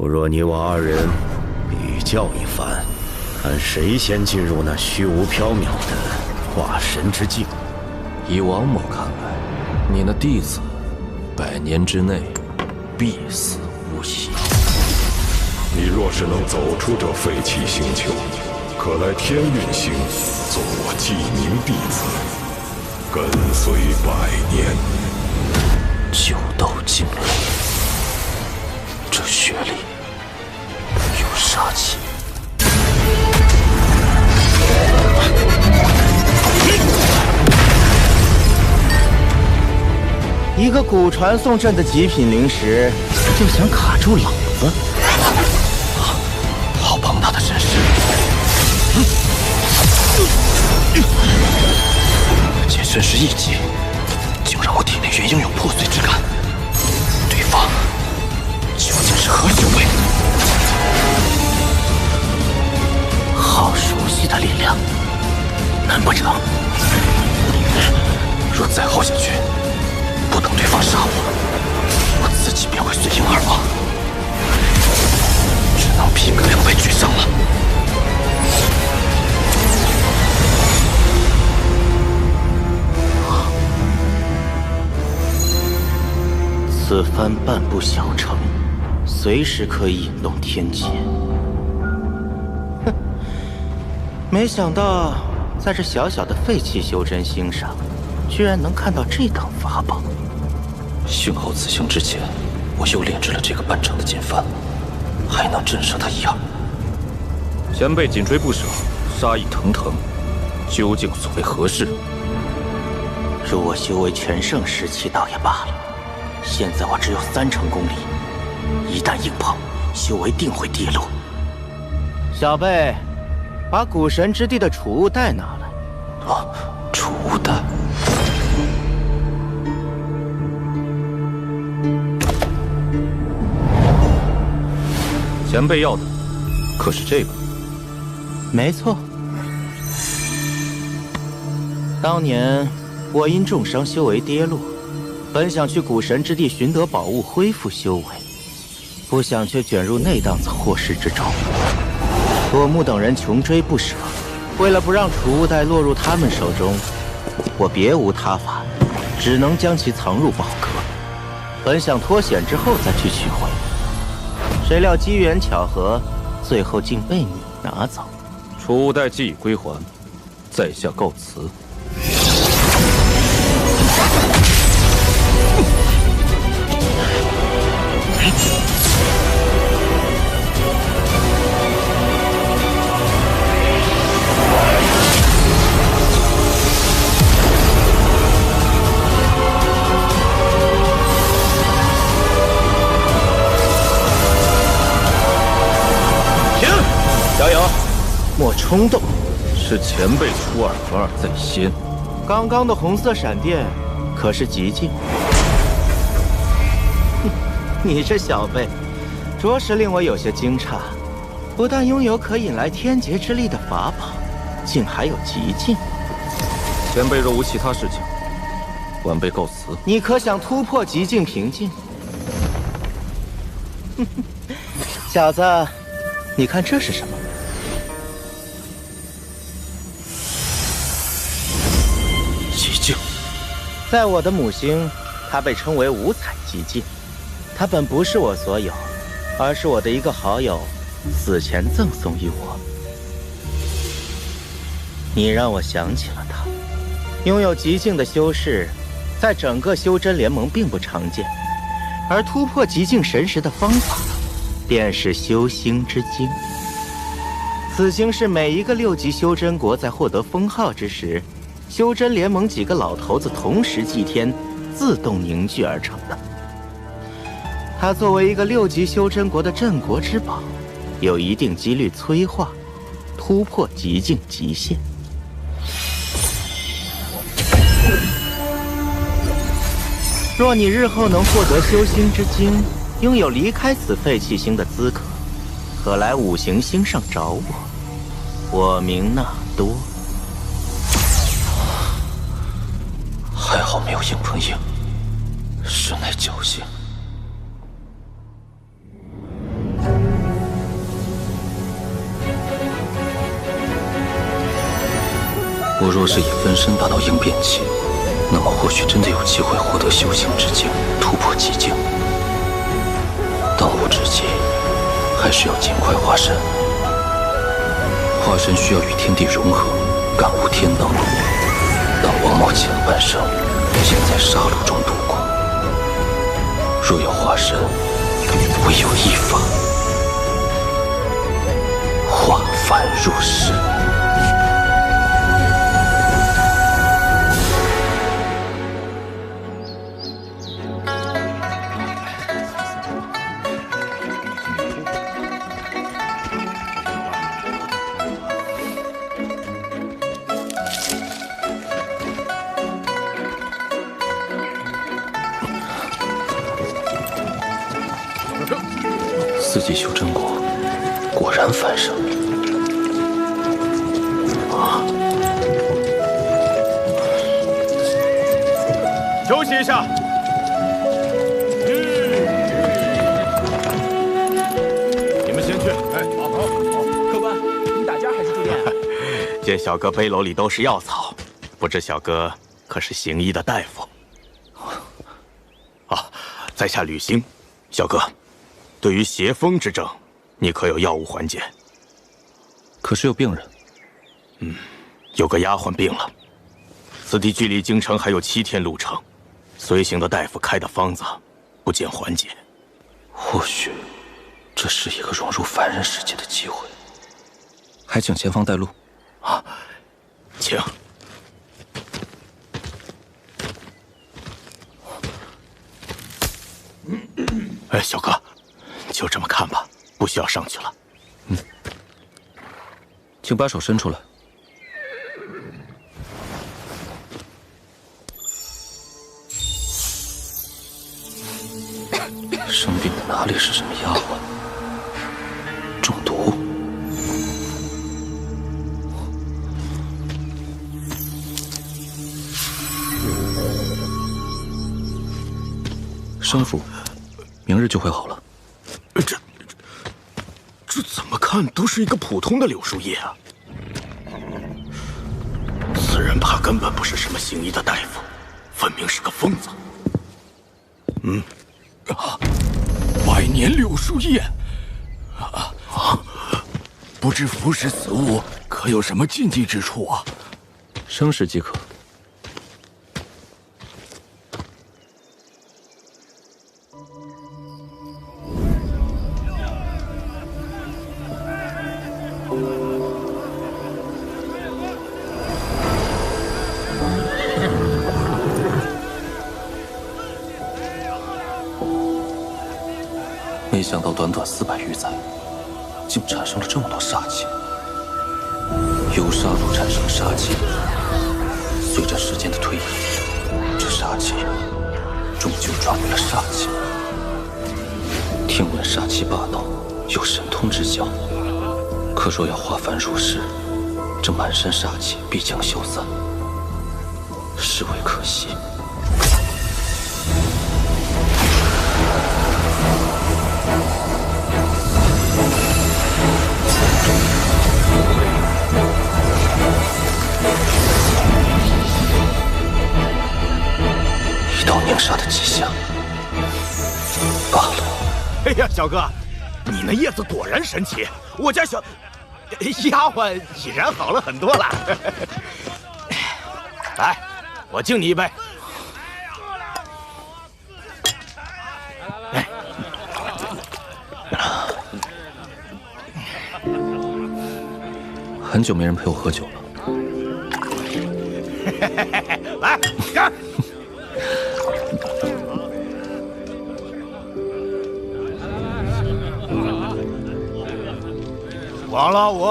不若你我二人比较一番，看谁先进入那虚无缥缈的化神之境。以王某看来，你那弟子100年之内必死无疑。你若是能走出这废弃星球，可来天运星做我记名弟子，跟随100年。九斗惊雷，这血里有杀气。一个古传送阵的极品灵石，就想卡住老子？好庞大的阵势！仅身世一击，竟让我体内原应有破碎之感。对方究竟是何修为？好熟悉的力量，难不成若再耗下去，不等对方杀我自己便会随应而亡，只能拼个2败俱伤了。此番半步小城，随时可以引动天劫。哼，没想到在这小小的废弃修真星上，居然能看到这等法宝。幸好此行之前，我又炼制了这个半成的剑幡，还能震慑他一二。前辈紧追不舍，杀意腾腾，究竟所为何事？如我修为全盛时期倒也罢了，现在我只有3成功力，一旦硬碰，修为定会跌落。小辈，把古神之地的储物袋拿来。啊，储物袋。前辈要的，可是这个？没错。当年我因重伤修为跌落，本想去古神之地寻得宝物恢复修为，不想却卷入那档子祸事之中。朵木等人穷追不舍，为了不让储物袋落入他们手中，我别无他法，只能将其藏入宝阁。本想脱险之后再去取回，谁料机缘巧合，最后竟被你拿走。储物袋既已归还，在下告辞。加油，莫冲动。是前辈出尔反尔在先。刚刚的红色闪电可是极境。你这小辈，着实令我有些惊诧。不但拥有可引来天劫之力的法宝，竟还有极境。前辈若无其他事情，晚辈告辞。你可想突破极境瓶颈？小子，你看这是什么？极境，在我的母星，它被称为五彩极境。它本不是我所有，而是我的一个好友死前赠送于我。你让我想起了他。拥有极境的修士，在整个修真联盟并不常见，而突破极境神识的方法，便是修星之经。此经是每一个6级修真国在获得封号之时，修真联盟几个老头子同时祭天，自动凝聚而成的。它作为一个6级修真国的镇国之宝，有一定几率催化、突破极境极限。若你日后能获得修星之经，拥有离开此废弃星的资格，可来五行星上找我，我名纳多。还好没有硬碰硬，实乃侥幸。我若是以分身达到应变期，那么或许真的有机会获得修行之境，突破极境。当务之急，还是要尽快化神。化神需要与天地融合，感悟天道。但王茂前半生竟在杀戮中度过。若要化神，唯有一法：化凡入世。四季修真果果然繁盛。休息一下。你们先去。哎，好。客官，你打尖还是住店？见小哥背篓里都是药草，不知小哥可是行医的大夫？啊，在下吕兴，小哥。对于邪风之症，你可有药物缓解？可是有病人。有个丫鬟病了，此地距离京城还有7天路程，随行的大夫开的方子，不见缓解。或许这是一个融入凡人世界的机会。还请前方带路。啊，请。哎，小哥。就这么看吧，不需要上去了。请把手伸出来。生病的哪里是什么丫鬟？中毒。生服，明日就会好了。这怎么看都是一个普通的柳树叶啊！此人怕根本不是什么行医的大夫，分明是个疯子。百年柳树叶，不知服食此物可有什么禁忌之处啊？生食即可。没想到短短400余载，竟产生了这么多煞气。由杀戮产生杀气，随着时间的推移，这杀气终究转为了煞气。听闻煞气霸道，有神通之效，可若要化凡入世，这满身煞气必将消散，实为可惜。凝煞的迹象罢了。哎呀，小哥，你那叶子果然神奇，我家小丫鬟已然好了很多了。来，我敬你一杯。来，很久没人陪我喝酒了。来，干！王老五，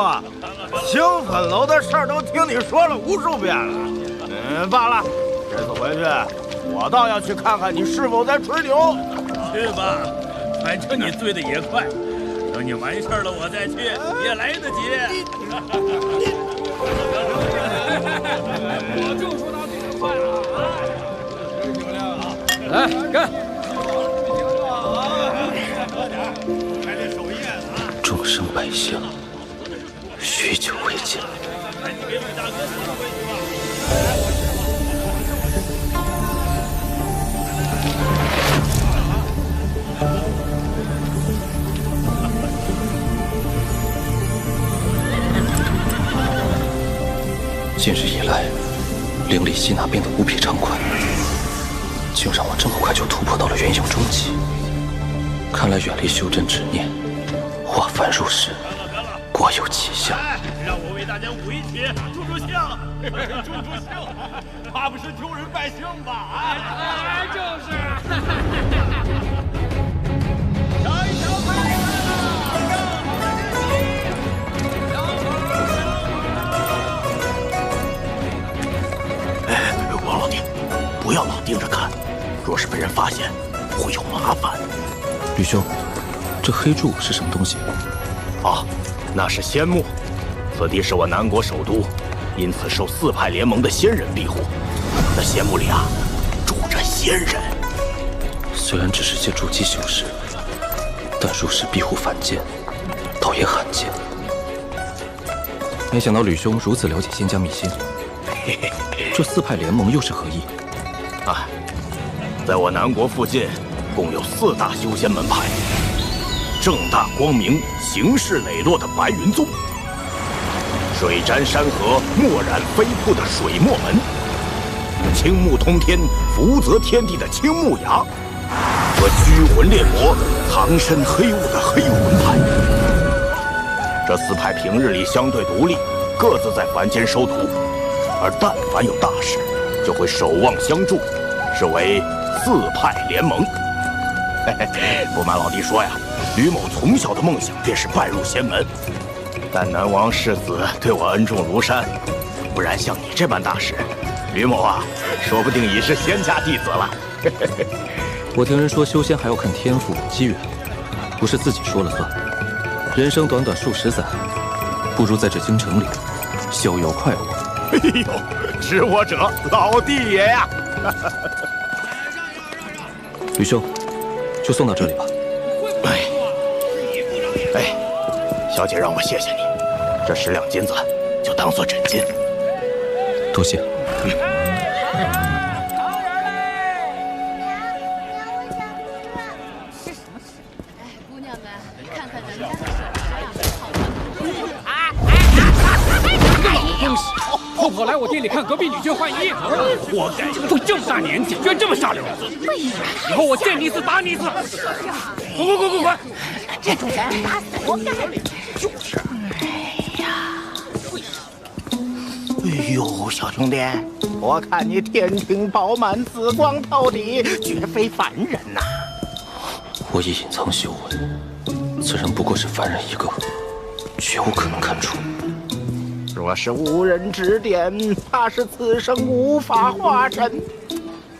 兴奋楼的事儿都听你说了无数遍了。罢了，这次回去，我倒要去看看你是否在吹牛。去吧，反正你醉得也快，等你完事儿了我再去也来得及。我就说他醉得快啊！来干！众生百姓，许久未见，赶紧给伟大哥送回去吧。近日以来，灵里吸纳变得无比畅快，竟让我这么快就突破到了元婴中期。看来远离修真执念，化凡入世，果有奇效。让我为大家舞一曲，助助兴，助助兴，怕不是救人百姓吧？就是。瞧一瞧，快来了！王老弟，不要老盯着看，若是被人发现，会有麻烦。吕兄，这黑柱是什么东西？啊，那是仙木，此地是我南国首都，因此受四派联盟的仙人庇护。那仙木里啊，住着仙人。虽然只是些筑基修士，但入世庇护凡间，倒也罕见。没想到吕兄如此了解仙家秘辛。这四派联盟又是何意？啊，在我南国附近，共有4大修仙门派：正大光明、行事磊落的白云宗，水瞻山河、漠然飞瀑的水墨门，青木通天、福泽天地的青木崖，和虚魂猎魔、藏身黑雾的黑魂派。这4派平日里相对独立，各自在凡间收徒，而但凡有大事，就会守望相助，是为4派联盟。不瞒老弟说呀，吕某从小的梦想便是拜入仙门，但南王世子对我恩重如山，不然像你这般大师，吕某啊，说不定已是仙家弟子了。我听人说修仙还要看天赋机缘，不是自己说了算。人生短短数十载，不如在这京城里逍遥快活。哎呦，知我者老弟也呀！吕兄，就送到这里吧。哎，小姐让我谢谢你，这10两金子就当做枕巾。多谢。姑娘们，看看咱家的首饰啊！老东西，偷跑来我店里看隔壁女眷换衣服，活该！都这么大年纪，居然这么下流！以后我见你一次打你一次！滚！这种人打死我干！就是。哎呦，小兄弟，我看你天庭饱满，紫光透底，绝非凡人呐！我已隐藏修为，此人不过是凡人一个，绝无可能看出。若是无人指点，怕是此生无法化身。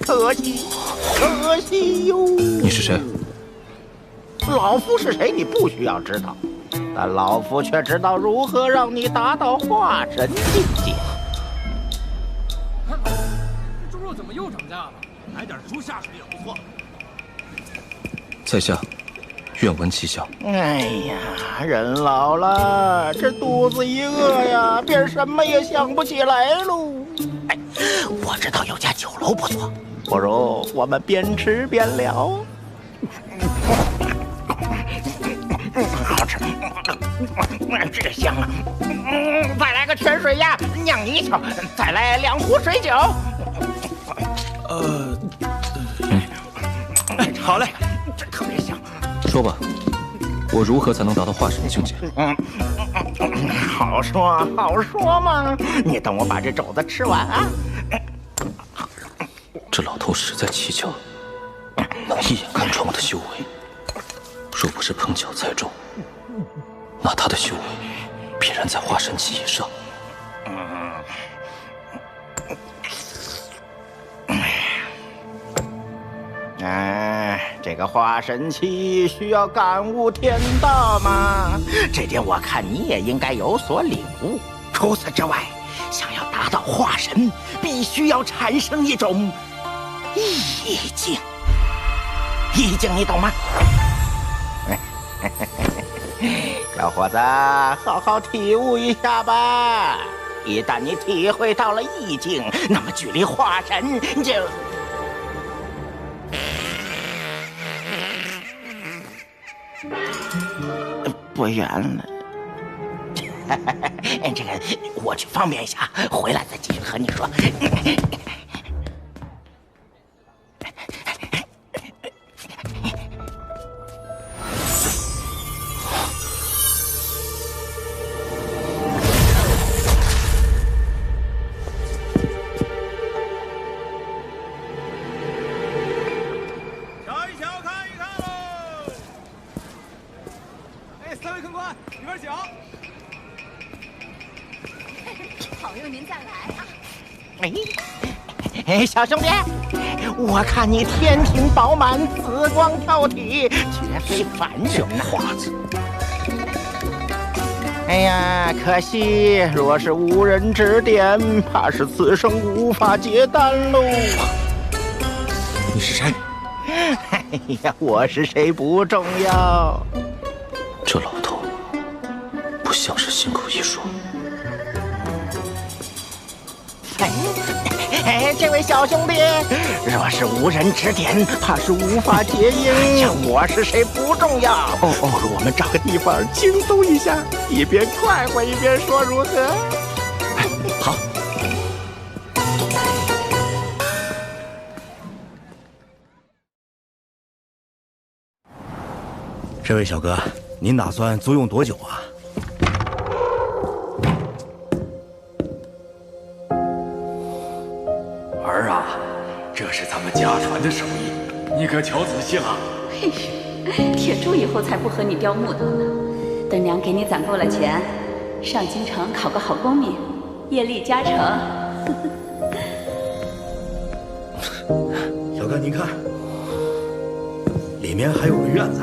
可惜哟！你是谁？老夫是谁，你不需要知道，但老夫却知道如何让你达到化神境界。这猪肉怎么又涨价了？来点猪下水也不错。在下愿闻其详。哎呀，人老了，这肚子一饿呀，便什么也想不起来喽。哎，我知道有家酒楼不错，不如我们边吃边聊。好吃，这个香啊！再来个泉水鸭、酿泥鳅，再来2壶水酒。好嘞，这特别香。说吧，我如何才能达到化神境界？好说嘛！你等我把这肘子吃完啊！这老头实在蹊跷，能一眼看穿我的修为。若不是碰巧猜中，那他的修为必然在化神期以上。这个化神期需要感悟天道嘛，这点我看你也应该有所领悟。除此之外，想要达到化神，必须要产生一种意境。意境你懂吗？小伙子，好好体悟一下吧。一旦你体会到了意境，那么距离化神就……不远了。这个，我去方便一下，回来再继续和你说。小兄弟，我看你天庭饱满，紫光跳体，绝非凡人呐！花子，哎呀，可惜若是无人指点，怕是此生无法结丹喽。你是谁？哎呀，我是谁不重要。这老头不像是信口一说。这位小兄弟，若是无人指点，怕是无法结因。我是谁不重要。不如我们找个地方轻松一下，一边快活一边说，如何？好。这位小哥，您打算租用多久啊？儿啊，这是咱们家传的手艺，你可瞧仔细了。嘿，铁柱以后才不和你雕木头呢。等娘给你攒够了钱，上京城考个好功名，业力加成。小哥，您看，里面还有个院子。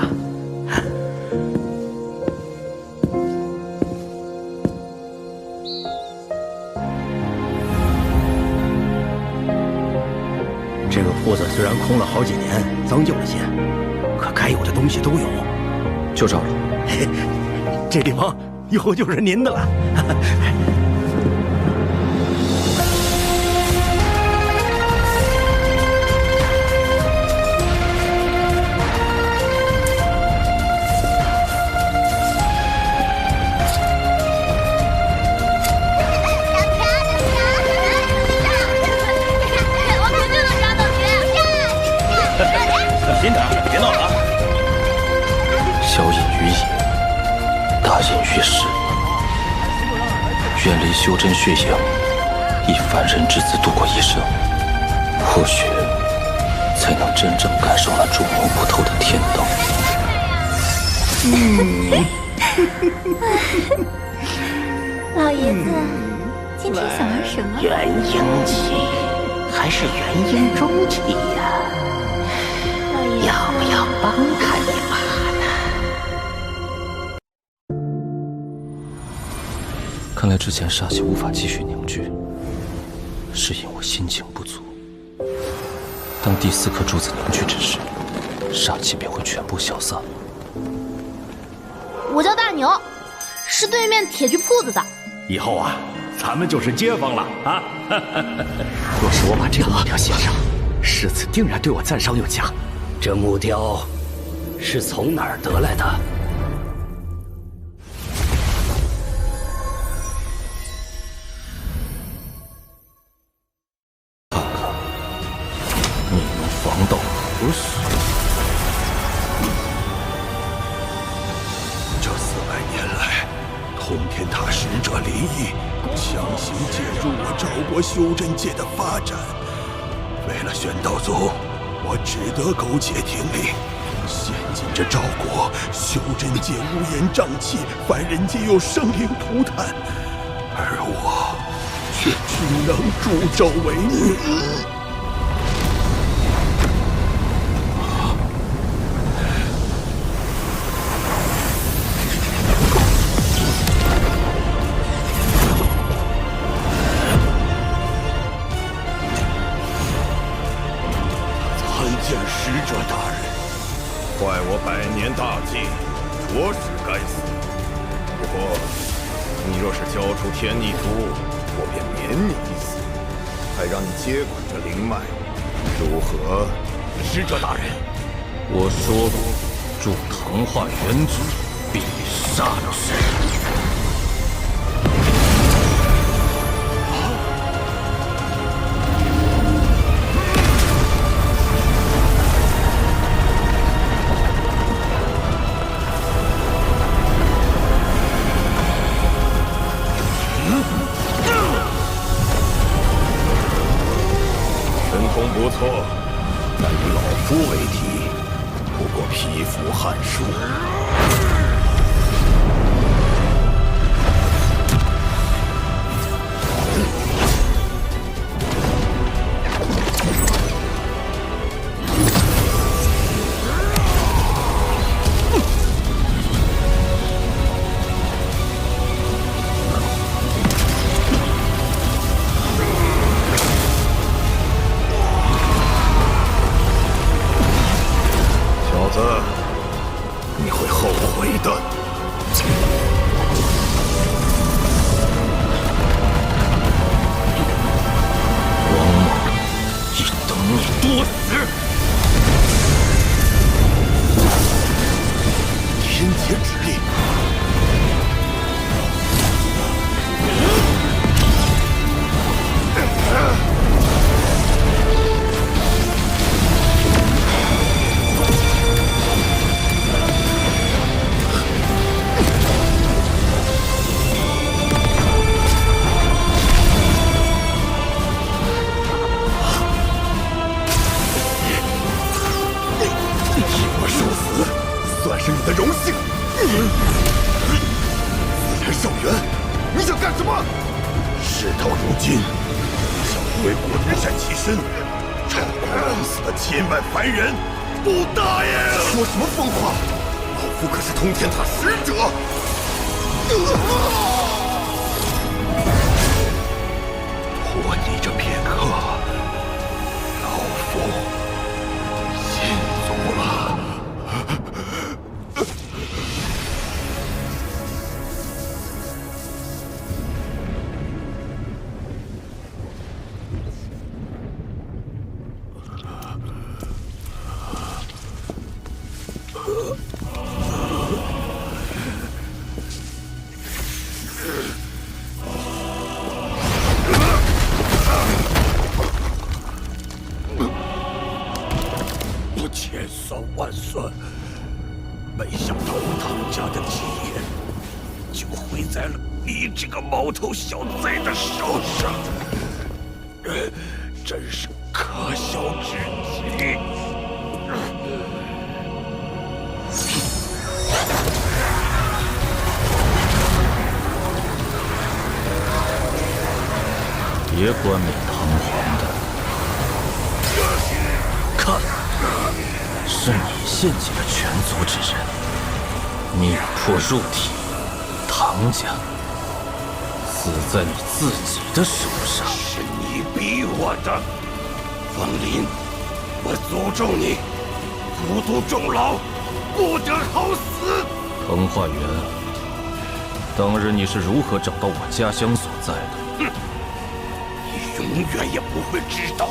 这个铺子虽然空了好几年，脏旧了些，可该有的东西都有。就这儿了。这地方以后就是您的了。小心点，别闹了啊！小隐于野，大隐于市，远离修真血影，以凡人之姿度过一生，或许才能真正感受那捉摸不透的天道。老爷子，今天想玩什么？元婴期，还是元婴中期呀？要不要帮他一把呢？看来之前煞气无法继续凝聚，是因我心情不足。当第4颗珠子凝聚之时，煞气便会全部消散。我叫大牛，是对面铁具铺子的。以后啊，咱们就是街坊了啊！若是我把这个木雕写上，世子定然对我赞赏有加。这木雕是从哪儿得来的？看看，你能防到何时？这400年来，通天塔使者林毅强行介入我赵国修真界的发展，为了玄道宗，我只得苟且听令。现今这赵国修真界乌烟瘴气，凡人界又生灵涂炭，而我却只能助纣为虐。参见使者大人，坏我100年大计，着实该死。不过，你若是交出天逆珠，我便免你一死，还让你接管这灵脉，如何？使者大人，我说过，助唐化元之，必杀之。神通不错，但与老夫为敌，不过匹夫撼树。小子，你会后悔的。王莽已等你多时。天劫之力，我受死算是你的荣幸。自然寿元，你想干什么？事到如今，你想为我独善其身，超过枉死的千万凡人，不答应！说什么疯话！老夫可是通天塔使者。活你这片刻，老夫信足了。千算万算，没想到唐家的基业就毁在了你这个毛头小贼的手上，真是可笑至极！别冠冕堂皇的，看。是你献祭了全族之人，逆破入体，唐家死在你自己的手上。是你逼我的，风林，我诅咒你，服毒终老，不得好死！滕化元，当日你是如何找到我家乡所在的？哼，你永远也不会知道。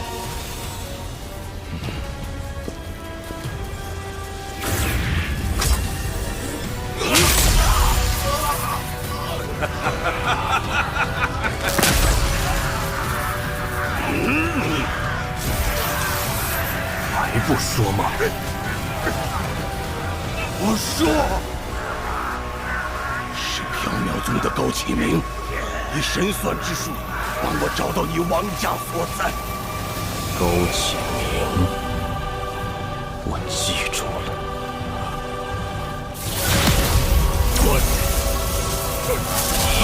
还不说吗？我说，是缥缈宗的高启明以神算之术帮我找到你王家所在。高启明，我记住了。你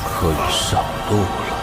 可以上路了。